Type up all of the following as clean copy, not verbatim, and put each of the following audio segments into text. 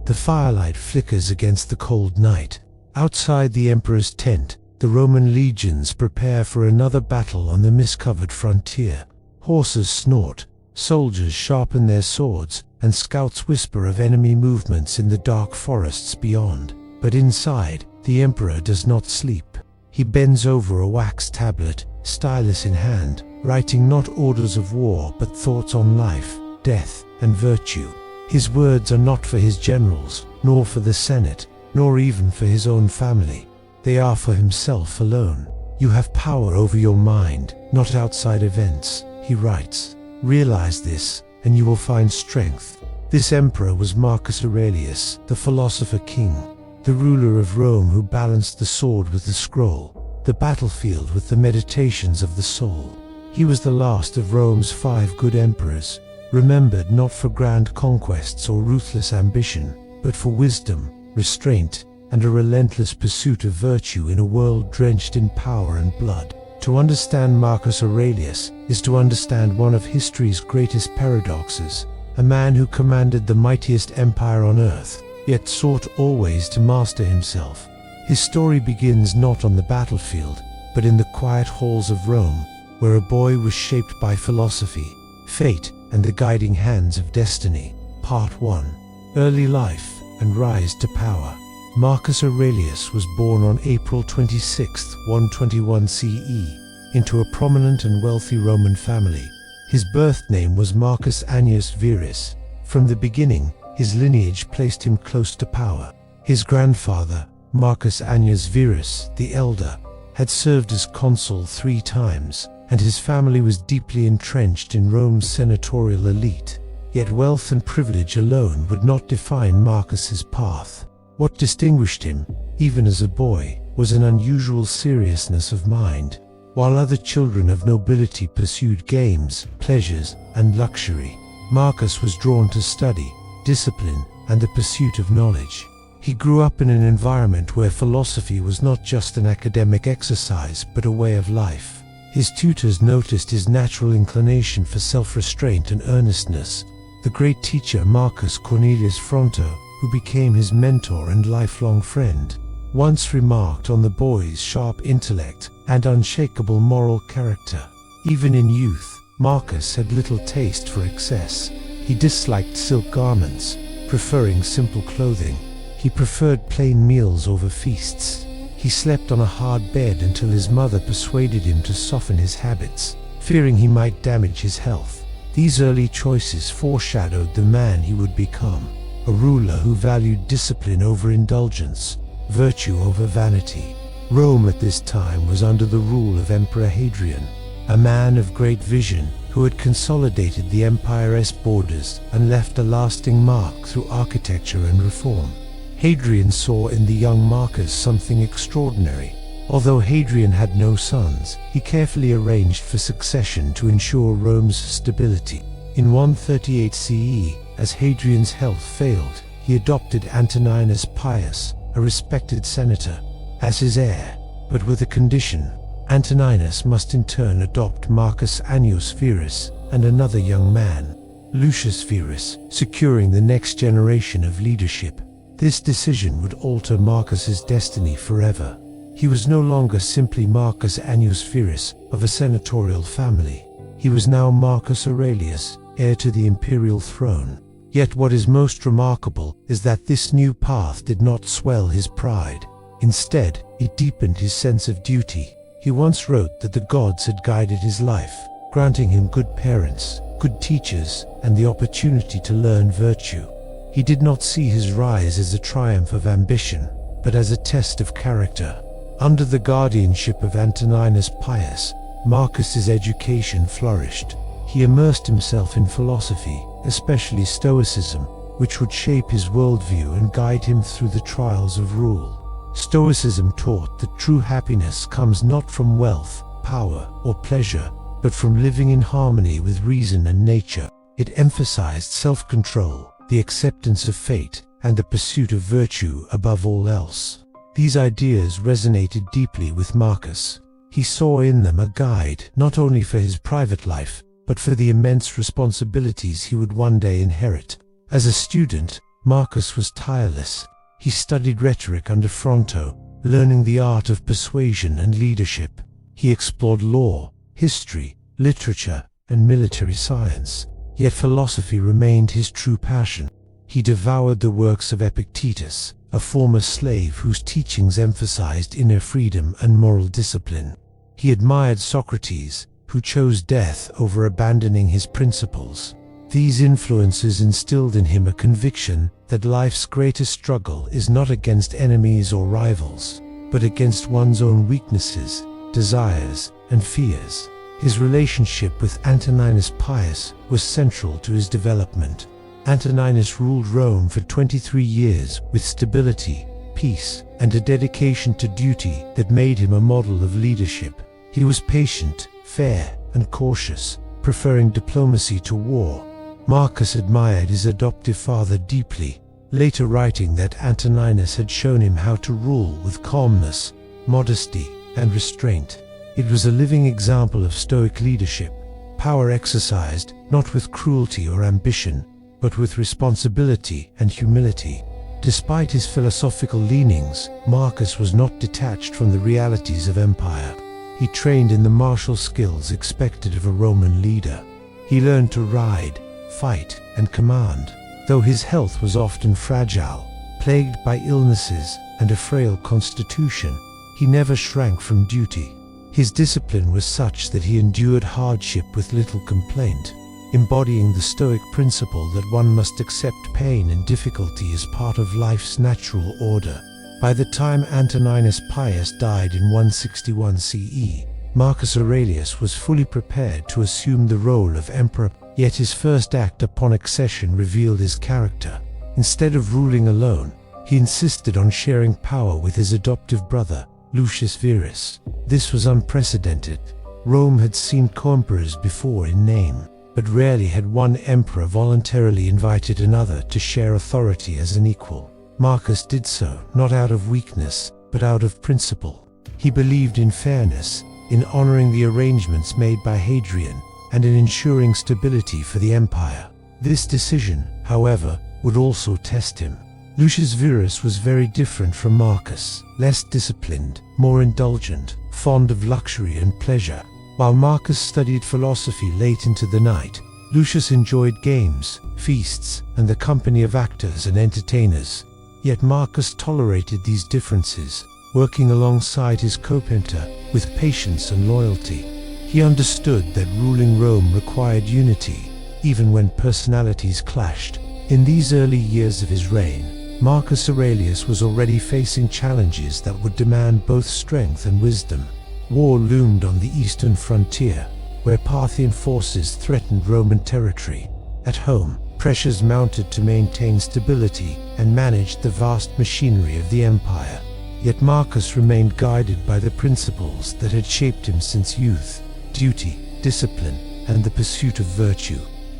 The firelight flickers against the cold night. Outside the emperor's tent, the Roman legions prepare for another battle on the mist-covered frontier. Horses snort, soldiers sharpen their swords, and scouts whisper of enemy movements in the dark forests beyond. But inside, the emperor does not sleep. He bends over a wax tablet, stylus in hand, writing not orders of war but thoughts on life, death, and virtue. His words are not for his generals, nor for the Senate, nor even for his own family. They are for himself alone. You have power over your mind, not outside events, he writes. Realize this, and you will find strength. This emperor was Marcus Aurelius, the philosopher-king, the ruler of Rome who balanced the sword with the scroll, the battlefield with the meditations of the soul. He was the last of Rome's 5 good emperors, remembered not for grand conquests or ruthless ambition, but for wisdom, restraint, and a relentless pursuit of virtue in a world drenched in power and blood. To understand Marcus Aurelius is to understand one of history's greatest paradoxes, a man who commanded the mightiest empire on earth, yet sought always to master himself. His story begins not on the battlefield, but in the quiet halls of Rome, where a boy was shaped by philosophy, fate, and the guiding hands of destiny. Part 1. Early Life and Rise to Power. Marcus Aurelius was born on April 26, 121 CE, into a prominent and wealthy Roman family. His birth name was Marcus Annius Verus. From the beginning, his lineage placed him close to power. His grandfather, Marcus Annius Verus the Elder, had served as consul 3 times, and his family was deeply entrenched in Rome's senatorial elite. Yet wealth and privilege alone would not define Marcus's path. What distinguished him, even as a boy, was an unusual seriousness of mind. While other children of nobility pursued games, pleasures, and luxury, Marcus was drawn to study, discipline, and the pursuit of knowledge. He grew up in an environment where philosophy was not just an academic exercise but a way of life. His tutors noticed his natural inclination for self-restraint and earnestness. The great teacher Marcus Cornelius Fronto, who became his mentor and lifelong friend, once remarked on the boy's sharp intellect and unshakable moral character. Even in youth, Marcus had little taste for excess. He disliked silk garments, preferring simple clothing. He preferred plain meals over feasts. He slept on a hard bed until his mother persuaded him to soften his habits, fearing he might damage his health. These early choices foreshadowed the man he would become. A ruler who valued discipline over indulgence, virtue over vanity. Rome at this time was under the rule of Emperor Hadrian, a man of great vision who had consolidated the empire's borders and left a lasting mark through architecture and reform. Hadrian saw in the young Marcus something extraordinary. Although Hadrian had no sons, he carefully arranged for succession to ensure Rome's stability. In 138 CE, as Hadrian's health failed, he adopted Antoninus Pius, a respected senator, as his heir, but with a condition. Antoninus must in turn adopt Marcus Annius Verus and another young man, Lucius Verus, securing the next generation of leadership. This decision would alter Marcus's destiny forever. He was no longer simply Marcus Annius Verus of a senatorial family. He was now Marcus Aurelius, heir to the imperial throne. Yet what is most remarkable is that this new path did not swell his pride. Instead, it deepened his sense of duty. He once wrote that the gods had guided his life, granting him good parents, good teachers, and the opportunity to learn virtue. He did not see his rise as a triumph of ambition, but as a test of character. Under the guardianship of Antoninus Pius, Marcus's education flourished. He immersed himself in philosophy, especially Stoicism, which would shape his worldview and guide him through the trials of rule. Stoicism taught that true happiness comes not from wealth, power, or pleasure, but from living in harmony with reason and nature. It emphasized self-control, the acceptance of fate, and the pursuit of virtue above all else. These ideas resonated deeply with Marcus. He saw in them a guide not only for his private life, but for the immense responsibilities he would one day inherit. As a student, Marcus was tireless. He studied rhetoric under Fronto, learning the art of persuasion and leadership. He explored law, history, literature, and military science. Yet philosophy remained his true passion. He devoured the works of Epictetus, a former slave whose teachings emphasized inner freedom and moral discipline. He admired Socrates, who chose death over abandoning his principles. These influences instilled in him a conviction that life's greatest struggle is not against enemies or rivals, but against one's own weaknesses, desires, and fears. His relationship with Antoninus Pius was central to his development. Antoninus ruled Rome for 23 years with stability, peace, and a dedication to duty that made him a model of leadership. He was patient, fair, and cautious, preferring diplomacy to war. Marcus admired his adoptive father deeply, later writing that Antoninus had shown him how to rule with calmness, modesty, and restraint. It was a living example of Stoic leadership, power exercised not with cruelty or ambition, but with responsibility and humility. Despite his philosophical leanings, Marcus was not detached from the realities of empire. He trained in the martial skills expected of a Roman leader. He learned to ride, fight, and command. Though his health was often fragile, plagued by illnesses and a frail constitution, he never shrank from duty. His discipline was such that he endured hardship with little complaint, embodying the Stoic principle that one must accept pain and difficulty as part of life's natural order. By the time Antoninus Pius died in 161 CE, Marcus Aurelius was fully prepared to assume the role of emperor, yet his first act upon accession revealed his character. Instead of ruling alone, he insisted on sharing power with his adoptive brother, Lucius Verus. This was unprecedented. Rome had seen co-emperors before in name, but rarely had one emperor voluntarily invited another to share authority as an equal. Marcus did so, not out of weakness, but out of principle. He believed in fairness, in honoring the arrangements made by Hadrian, and in ensuring stability for the empire. This decision, however, would also test him. Lucius Verus was very different from Marcus, less disciplined, more indulgent, fond of luxury and pleasure. While Marcus studied philosophy late into the night, Lucius enjoyed games, feasts, and the company of actors and entertainers. Yet Marcus tolerated these differences, working alongside his co-painter with patience and loyalty. He understood that ruling Rome required unity, even when personalities clashed. In these early years of his reign, Marcus Aurelius was already facing challenges that would demand both strength and wisdom. War loomed on the eastern frontier, where Parthian forces threatened Roman territory. At home, pressures mounted to maintain stability and manage the vast machinery of the empire. Yet Marcus remained guided by the principles that had shaped him since youth: duty, discipline, and the pursuit of virtue.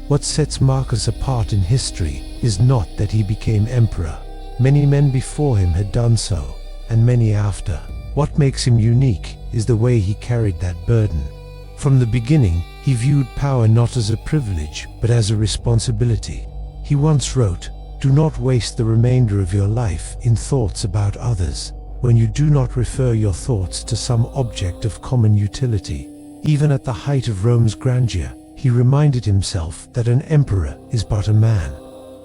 What sets Marcus apart in history is not that he became emperor. Many men before him had done so, and many after. What makes him unique is the way he carried that burden. From the beginning, he viewed power not as a privilege, but as a responsibility. He once wrote, "Do not waste the remainder of your life in thoughts about others, when you do not refer your thoughts to some object of common utility." Even at the height of Rome's grandeur, he reminded himself that an emperor is but a man,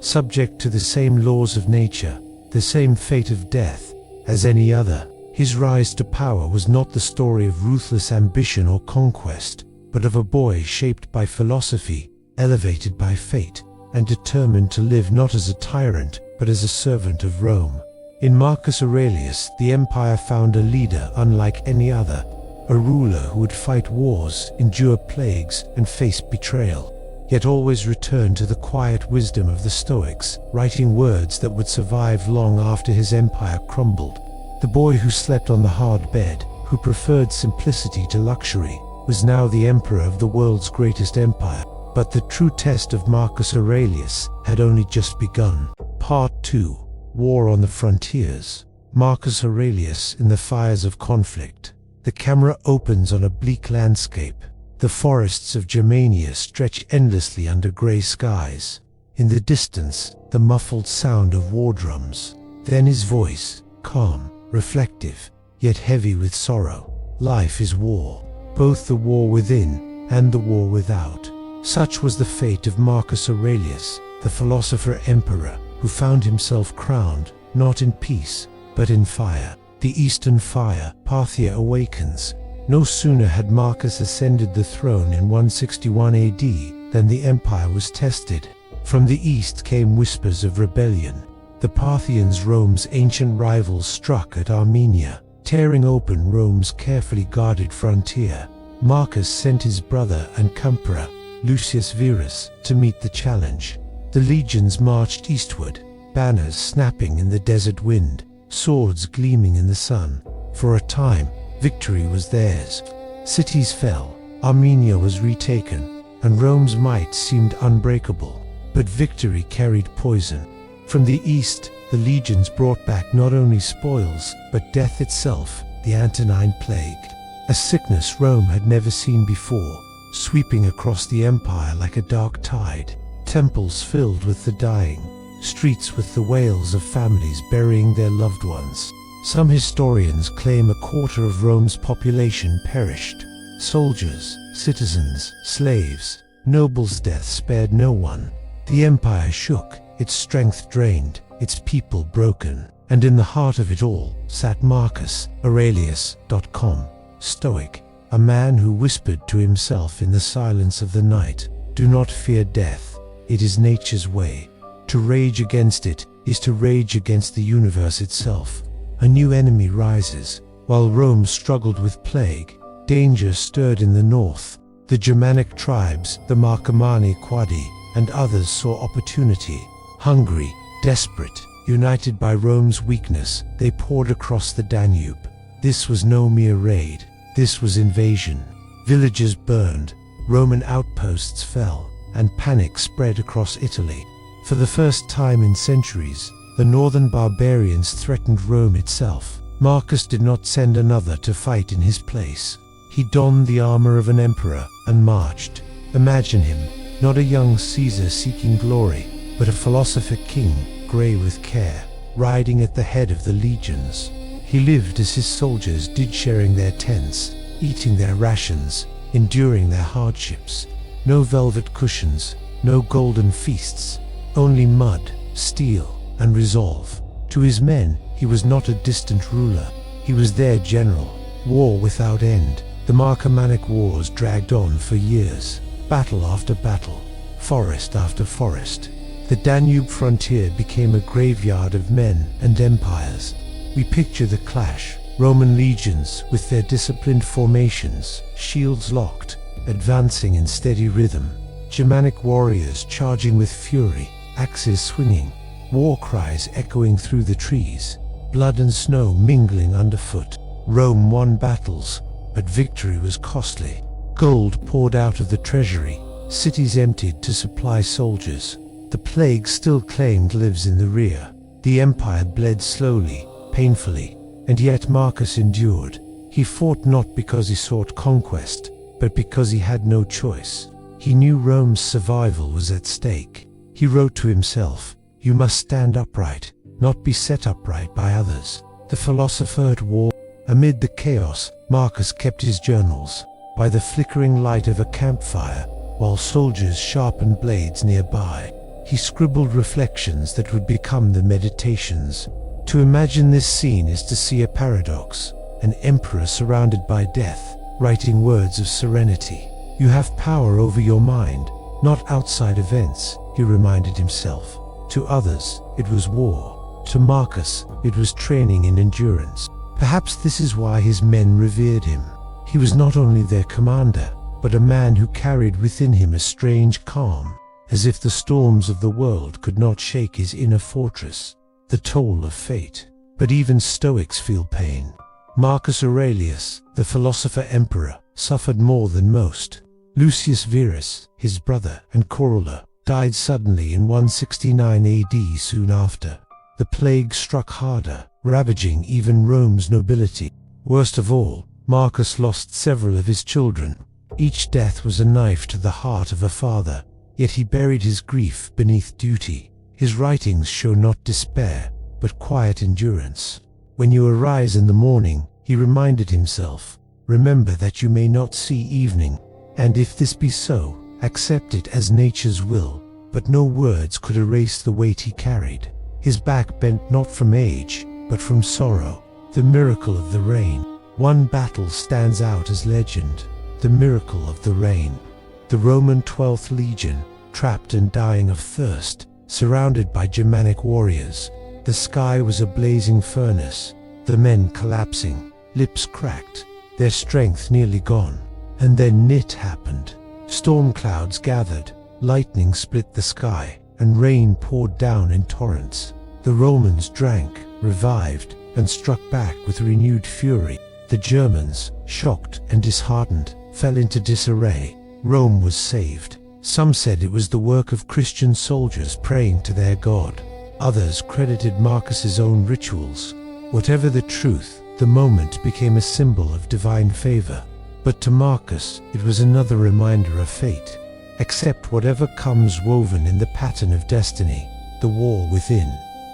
subject to the same laws of nature, the same fate of death, as any other. His rise to power was not the story of ruthless ambition or conquest, but of a boy shaped by philosophy, elevated by fate, and determined to live not as a tyrant, but as a servant of Rome. In Marcus Aurelius, the empire found a leader unlike any other, a ruler who would fight wars, endure plagues, and face betrayal, yet always return to the quiet wisdom of the Stoics, writing words that would survive long after his empire crumbled. The boy who slept on the hard bed, who preferred simplicity to luxury, was now the emperor of the world's greatest empire. But the true test of Marcus Aurelius had only just begun. Part 2. War on the Frontiers. Marcus Aurelius in the fires of conflict. The camera opens on a bleak landscape. The forests of Germania stretch endlessly under grey skies. In the distance, the muffled sound of war drums. Then his voice, calm, reflective, yet heavy with sorrow. Life is war, both the war within and the war without. Such was the fate of Marcus Aurelius, the philosopher-emperor, who found himself crowned, not in peace, but in fire. The Eastern fire, Parthia, awakens. No sooner had Marcus ascended the throne in 161 AD than the empire was tested. From the east came whispers of rebellion. The Parthians, Rome's ancient rivals, struck at Armenia, tearing open Rome's carefully guarded frontier. Marcus sent his brother and cumberer, Lucius Verus, to meet the challenge. The legions marched eastward, banners snapping in the desert wind, swords gleaming in the sun. For a time, victory was theirs. Cities fell, Armenia was retaken, and Rome's might seemed unbreakable. But victory carried poison. From the east, the legions brought back not only spoils, but death itself, the Antonine Plague. A sickness Rome had never seen before, sweeping across the empire like a dark tide. Temples filled with the dying, streets with the wails of families burying their loved ones. Some historians claim a quarter of Rome's population perished. Soldiers, citizens, slaves, nobles' death spared no one. The empire shook, its strength drained, its people broken, and in the heart of it all sat Marcus Aurelius, Stoic, a man who whispered to himself in the silence of the night, "Do not fear death, it is nature's way. To rage against it is to rage against the universe itself." A new enemy rises. While Rome struggled with plague, danger stirred in the north. The Germanic tribes, the Marcomanni Quadi, and others saw opportunity. Hungry, desperate, united by Rome's weakness, they poured across the Danube. This was no mere raid, this was invasion. Villages burned, Roman outposts fell, and panic spread across Italy. For the first time in centuries, the northern barbarians threatened Rome itself. Marcus did not send another to fight in his place. He donned the armor of an emperor and marched. Imagine him, not a young Caesar seeking glory, but a philosopher-king, grey with care, riding at the head of the legions. He lived as his soldiers did, sharing their tents, eating their rations, enduring their hardships. No velvet cushions, no golden feasts, only mud, steel, and resolve. To his men, he was not a distant ruler, he was their general. War without end. The Marcomannic wars dragged on for years, battle after battle, forest after forest. The Danube frontier became a graveyard of men and empires. We picture the clash, Roman legions with their disciplined formations, shields locked, advancing in steady rhythm. Germanic warriors charging with fury, axes swinging, war cries echoing through the trees, blood and snow mingling underfoot. Rome won battles, but victory was costly. Gold poured out of the treasury, cities emptied to supply soldiers. The plague still claimed lives in the rear. The empire bled slowly, painfully, and yet Marcus endured. He fought not because he sought conquest, but because he had no choice. He knew Rome's survival was at stake. He wrote to himself, "You must stand upright, not be set upright by others." The philosopher at war. Amid the chaos, Marcus kept his journals. By the flickering light of a campfire, while soldiers sharpened blades nearby, he scribbled reflections that would become the meditations. To imagine this scene is to see a paradox, an emperor surrounded by death, writing words of serenity. You have power over your mind, not outside events, he reminded himself. To others, it was war. To Marcus, it was training in endurance. Perhaps this is why his men revered him. He was not only their commander, but a man who carried within him a strange calm, as if the storms of the world could not shake his inner fortress. The toll of fate. But even Stoics feel pain. Marcus Aurelius, the philosopher-emperor, suffered more than most. Lucius Verus, his brother and coroller, died suddenly in 169 AD soon after. The plague struck harder, ravaging even Rome's nobility. Worst of all, Marcus lost several of his children. Each death was a knife to the heart of a father. yet he buried his grief beneath duty. His writings show not despair, but quiet endurance. When you arise in the morning, he reminded himself, remember that you may not see evening, and if this be so, accept it as nature's will. But no words could erase the weight he carried. His back bent not from age, but from sorrow. The miracle of the rain. One battle stands out as legend, the miracle of the rain. The Roman 12th Legion, trapped and dying of thirst, surrounded by Germanic warriors. The sky was a blazing furnace, the men collapsing, lips cracked, their strength nearly gone. And then it happened. Storm clouds gathered, lightning split the sky, and rain poured down in torrents. The Romans drank, revived, and struck back with renewed fury. The Germans, shocked and disheartened, fell into disarray. Rome was saved. Some said it was the work of Christian soldiers praying to their God. Others credited Marcus's own rituals. Whatever the truth, the moment became a symbol of divine favor. But to Marcus, it was another reminder of fate. Accept whatever comes woven in the pattern of destiny, the war within.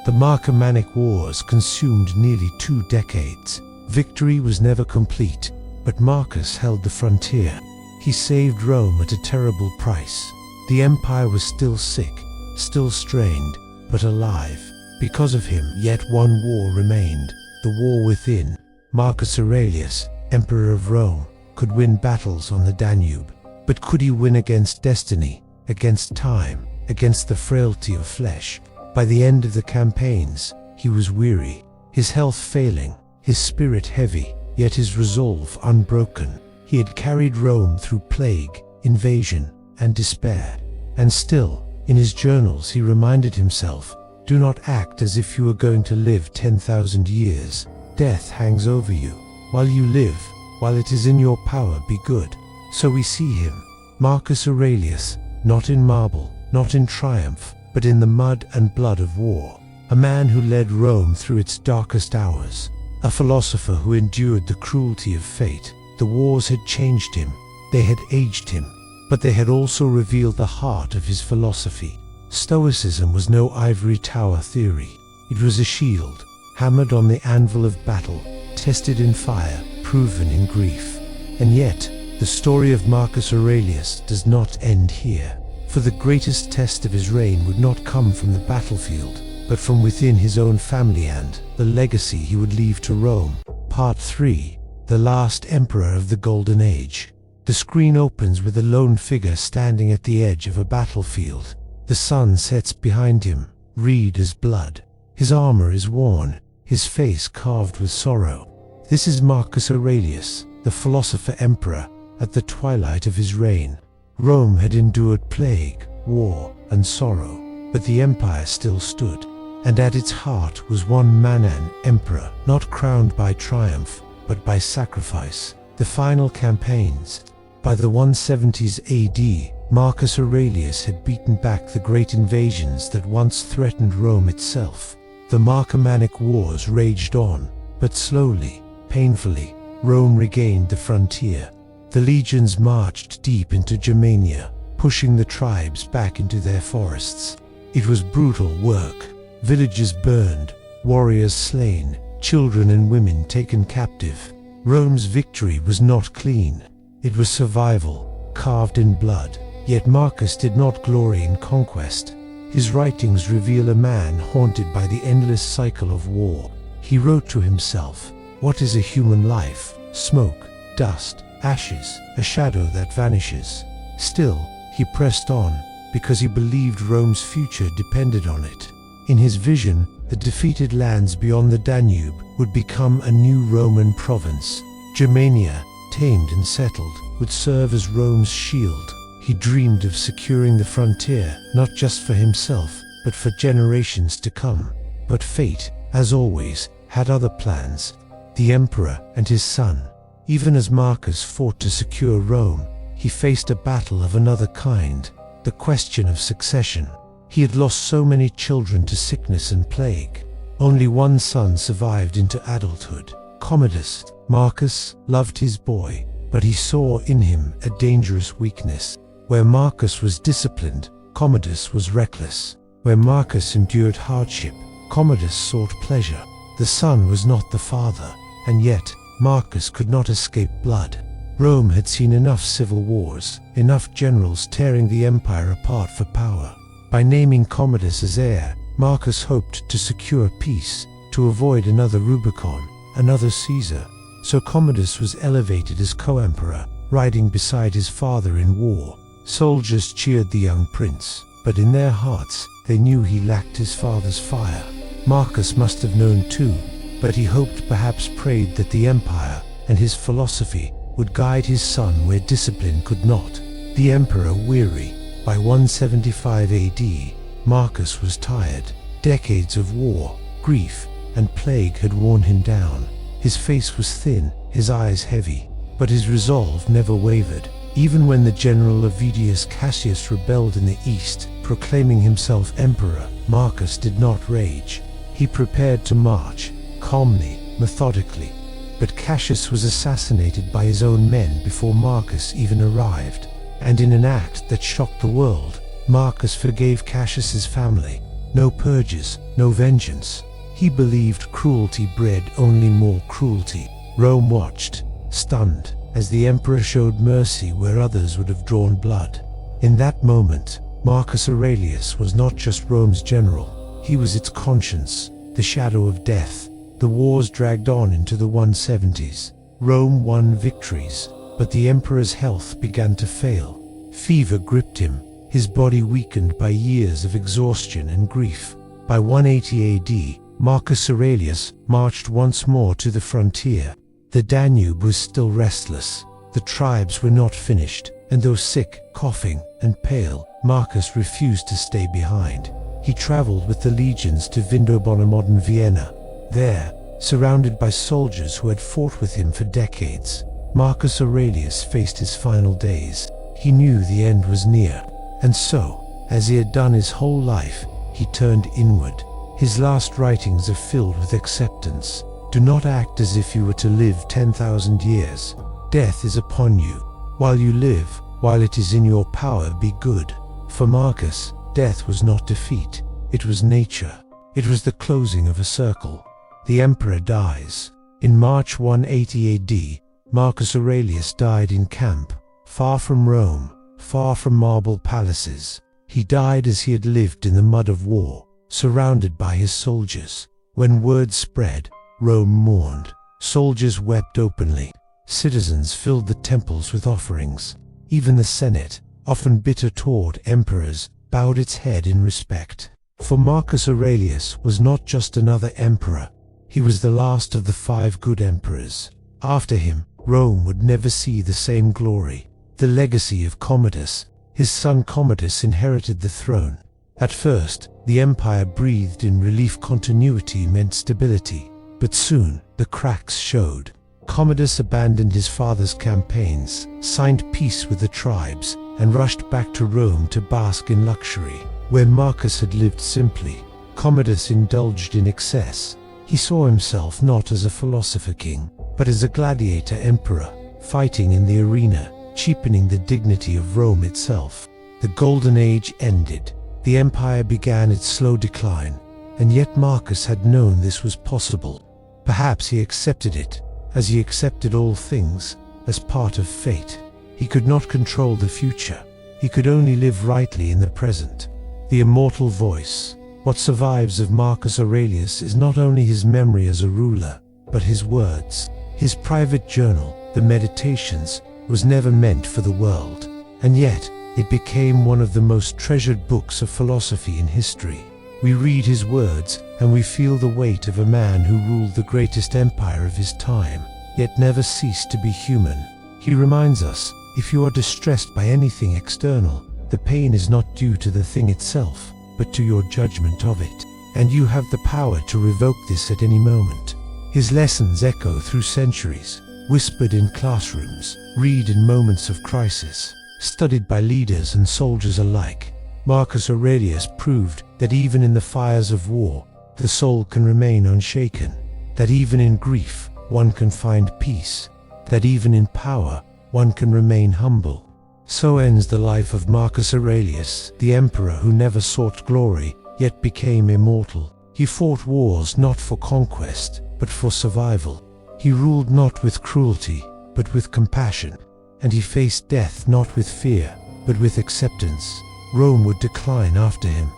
The Marcomannic Wars consumed nearly 2 decades. Victory was never complete, but Marcus held the frontier. He saved Rome at a terrible price. The empire was still sick, still strained, but alive. Because of him, yet one war remained, the war within. Marcus Aurelius, Emperor of Rome, could win battles on the Danube. But could he win against destiny, against time, against the frailty of flesh? By the end of the campaigns, he was weary, his health failing, his spirit heavy, yet his resolve unbroken. He had carried Rome through plague, invasion, and despair. And still, in his journals he reminded himself, do not act as if you were going to live 10,000 years. Death hangs over you. While you live, while it is in your power, be good. So we see him, Marcus Aurelius, not in marble, not in triumph, but in the mud and blood of war. A man who led Rome through its darkest hours. A philosopher who endured the cruelty of fate. The wars had changed him, they had aged him, but they had also revealed the heart of his philosophy. Stoicism was no ivory tower theory. It was a shield, hammered on the anvil of battle, tested in fire, proven in grief. And yet, the story of Marcus Aurelius does not end here. For the greatest test of his reign would not come from the battlefield, but from within his own family and the legacy he would leave to Rome. Part 3. The Last Emperor of the Golden Age. The screen opens with a lone figure standing at the edge of a battlefield. The sun sets behind him, red as blood. His armor is worn, his face carved with sorrow. This is Marcus Aurelius, the philosopher-emperor, at the twilight of his reign. Rome had endured plague, war, and sorrow, but the empire still stood. And at its heart was one man, an emperor, not crowned by triumph, but by sacrifice. The final campaigns. By the 170s AD, Marcus Aurelius had beaten back the great invasions that once threatened Rome itself. The Marcomannic Wars raged on, but slowly, painfully, Rome regained the frontier. The legions marched deep into Germania, pushing the tribes back into their forests. It was brutal work. Villages burned, warriors slain, children and women taken captive. Rome's victory was not clean. It was survival, carved in blood. Yet Marcus did not glory in conquest. His writings reveal a man haunted by the endless cycle of war. He wrote to himself, "What is a human life? Smoke, dust, ashes, a shadow that vanishes." Still, he pressed on, because he believed Rome's future depended on it. In his vision, the defeated lands beyond the Danube would become a new Roman province. Germania, tamed and settled, would serve as Rome's shield. He dreamed of securing the frontier, not just for himself, but for generations to come. But fate, as always, had other plans. The emperor and his son. Even as Marcus fought to secure Rome, he faced a battle of another kind, the question of succession. He had lost so many children to sickness and plague. Only one son survived into adulthood, Commodus. Marcus loved his boy, but he saw in him a dangerous weakness. Where Marcus was disciplined, Commodus was reckless. Where Marcus endured hardship, Commodus sought pleasure. The son was not the father, and yet Marcus could not escape blood. Rome had seen enough civil wars, enough generals tearing the empire apart for power. By naming Commodus as heir, Marcus hoped to secure peace, to avoid another Rubicon, another Caesar. So Commodus was elevated as co-emperor, riding beside his father in war. Soldiers cheered the young prince, but in their hearts they knew he lacked his father's fire. Marcus must have known too, but he hoped, perhaps prayed, that the empire and his philosophy would guide his son where discipline could not. The emperor weary. By 175 AD, Marcus was tired. Decades of war, grief, and plague had worn him down. His face was thin, his eyes heavy, but his resolve never wavered. Even when the general Avidius Cassius rebelled in the east, proclaiming himself emperor, Marcus did not rage. He prepared to march, calmly, methodically. But Cassius was assassinated by his own men before Marcus even arrived. And in an act that shocked the world, Marcus forgave Cassius's family. No purges, no vengeance. He believed cruelty bred only more cruelty. Rome watched, stunned, as the emperor showed mercy where others would have drawn blood. In that moment, Marcus Aurelius was not just Rome's general, he was its conscience, the shadow of death. The wars dragged on into the 170s. Rome won victories, but the emperor's health began to fail. Fever gripped him, his body weakened by years of exhaustion and grief. By 180 AD, Marcus Aurelius marched once more to the frontier. The Danube was still restless. The tribes were not finished, and though sick, coughing, and pale, Marcus refused to stay behind. He traveled with the legions to Vindobona, modern Vienna. There, surrounded by soldiers who had fought with him for decades, Marcus Aurelius faced his final days. He knew the end was near, and so, as he had done his whole life, he turned inward. His last writings are filled with acceptance. Do not act as if you were to live 10,000 years. Death is upon you. While you live, while it is in your power, be good. For Marcus, death was not defeat. It was nature. It was the closing of a circle. The emperor dies. In March 180 AD, Marcus Aurelius died in camp, far from Rome, far from marble palaces. He died as he had lived in the mud of war, surrounded by his soldiers. When word spread, Rome mourned. Soldiers wept openly. Citizens filled the temples with offerings. Even the Senate, often bitter toward emperors, bowed its head in respect. For Marcus Aurelius was not just another emperor. He was the last of the 5 good emperors. After him, Rome would never see the same glory. The legacy of Commodus, his son Commodus inherited the throne. At first, the empire breathed in relief. Continuity meant stability. But soon, the cracks showed. Commodus abandoned his father's campaigns, signed peace with the tribes, and rushed back to Rome to bask in luxury. Where Marcus had lived simply, Commodus indulged in excess. He saw himself not as a philosopher-king, but as a gladiator emperor, fighting in the arena, cheapening the dignity of Rome itself. The Golden Age ended. The empire began its slow decline, and yet Marcus had known this was possible. Perhaps he accepted it, as he accepted all things, as part of fate. He could not control the future. He could only live rightly in the present. The immortal voice. What survives of Marcus Aurelius is not only his memory as a ruler, but his words. His private journal, the Meditations, was never meant for the world, and yet it became one of the most treasured books of philosophy in history. We read his words, and we feel the weight of a man who ruled the greatest empire of his time, yet never ceased to be human. He reminds us, if you are distressed by anything external, the pain is not due to the thing itself, but to your judgment of it, and you have the power to revoke this at any moment. His lessons echo through centuries, whispered in classrooms, read in moments of crisis, studied by leaders and soldiers alike. Marcus Aurelius proved that even in the fires of war, the soul can remain unshaken, that even in grief, one can find peace, that even in power, one can remain humble. So ends the life of Marcus Aurelius, the emperor who never sought glory, yet became immortal. He fought wars not for conquest, but for survival. He ruled not with cruelty, but with compassion. And he faced death not with fear, but with acceptance. Rome would decline after him.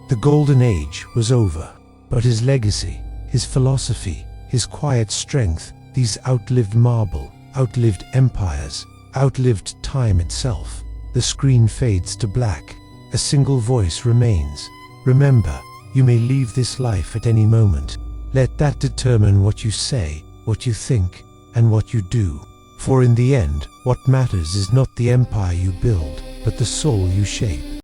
The Golden Age was over, but his legacy, his philosophy, his quiet strength, these outlived marble, outlived empires, outlived time itself. The screen fades to black. A single voice remains. Remember, you may leave this life at any moment. Let that determine what you say, what you think, and what you do. For in the end, what matters is not the empire you build, but the soul you shape.